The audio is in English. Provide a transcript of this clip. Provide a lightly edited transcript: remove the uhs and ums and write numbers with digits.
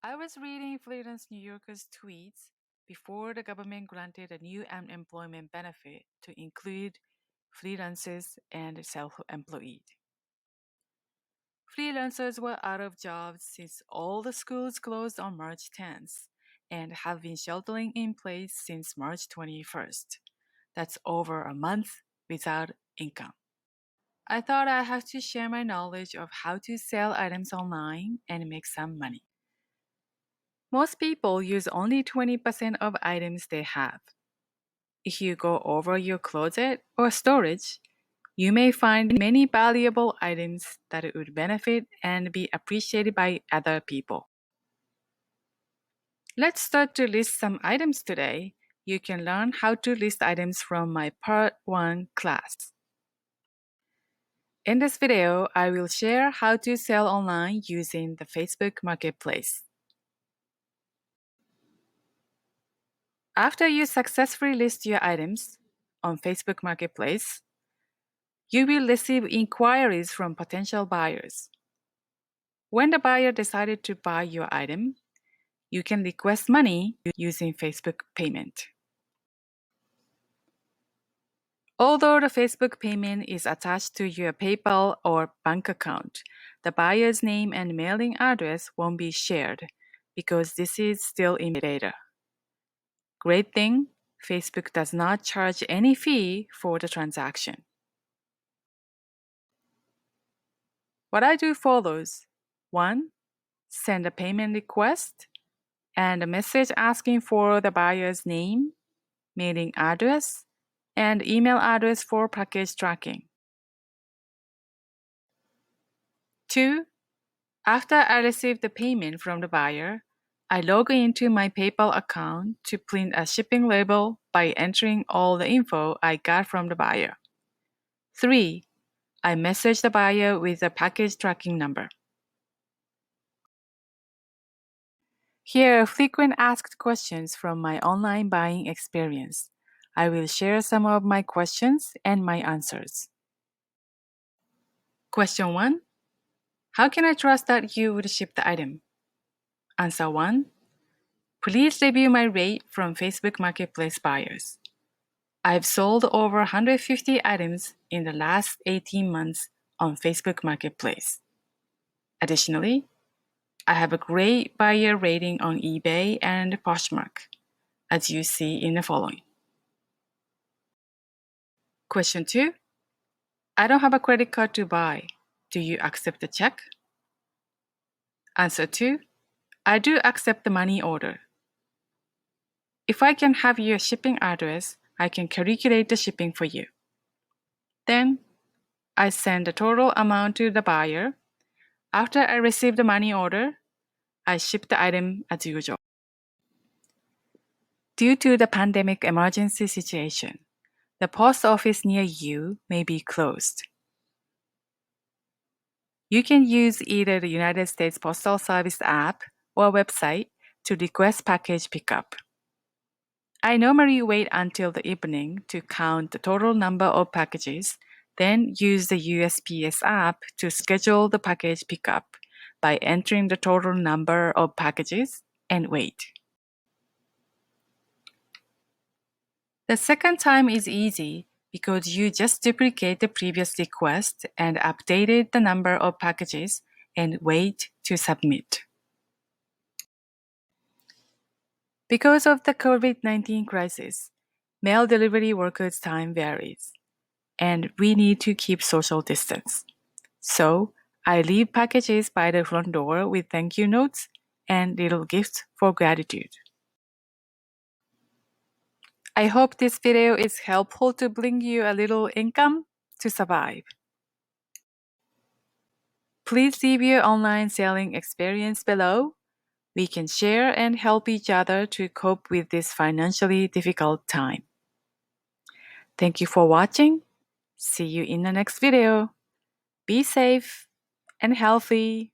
I was reading freelance New Yorker's tweets before the government granted a new unemployment benefit to include freelancers and self-employed. Freelancers were out of jobs since all the schools closed on March 10th and have been sheltering in place since March 21st. That's over a month without income. I thought I had to share my knowledge of how to sell items online and make some money. Most people use only 20% of items they have. If you go over your closet or storage, you may find many valuable items that would benefit and be appreciated by other people. Let's start to list some items today. You can learn how to list items from my Part 1 class. In this video, I will share how to sell online using the Facebook Marketplace. After you successfully list your items on Facebook Marketplace, you will receive inquiries from potential buyers. When the buyer decided to buy your item, you can request money using Facebook payment. Although the Facebook payment is attached to your PayPal or bank account, the buyer's name and mailing address won't be shared because this is still in beta. Great thing, Facebook does not charge any fee for the transaction. What I do follows. 1. Send a payment request and a message asking for the buyer's name, mailing address, and email address for package tracking. 2. After I receive the payment from the buyer, I log into my PayPal account to print a shipping label by entering all the info I got from the buyer. 3. I message the buyer with a package tracking number. Here are frequent asked questions from my online buying experience. I will share some of my questions and my answers. Question 1. How can I trust that you would ship the item? Answer 1. Please review my rate from Facebook Marketplace buyers. I've sold over 150 items in the last 18 months on Facebook Marketplace. Additionally, I have a great buyer rating on eBay and Poshmark, as you see in the following. Question 2. I don't have a credit card to buy. Do you accept a check? Answer 2. I do accept the money order. If I can have your shipping address, I can calculate the shipping for you. Then, I send the total amount to the buyer. After I receive the money order, I ship the item as usual. Due to the pandemic emergency situation, the post office near you may be closed. You can use either the United States Postal Service app or website to request package pickup. I normally wait until the evening to count the total number of packages, then use the USPS app to schedule the package pickup by entering the total number of packages and wait. The second time is easy because you just duplicate the previous request and updated the number of packages and wait to submit. Because of the COVID-19 crisis, mail delivery workers' time varies, and we need to keep social distance. So, I leave packages by the front door with thank you notes and little gifts for gratitude. I hope this video is helpful to bring you a little income to survive. Please leave your online selling experience below. We can share and help each other to cope with this financially difficult time. Thank you for watching. See you in the next video. Be safe and healthy.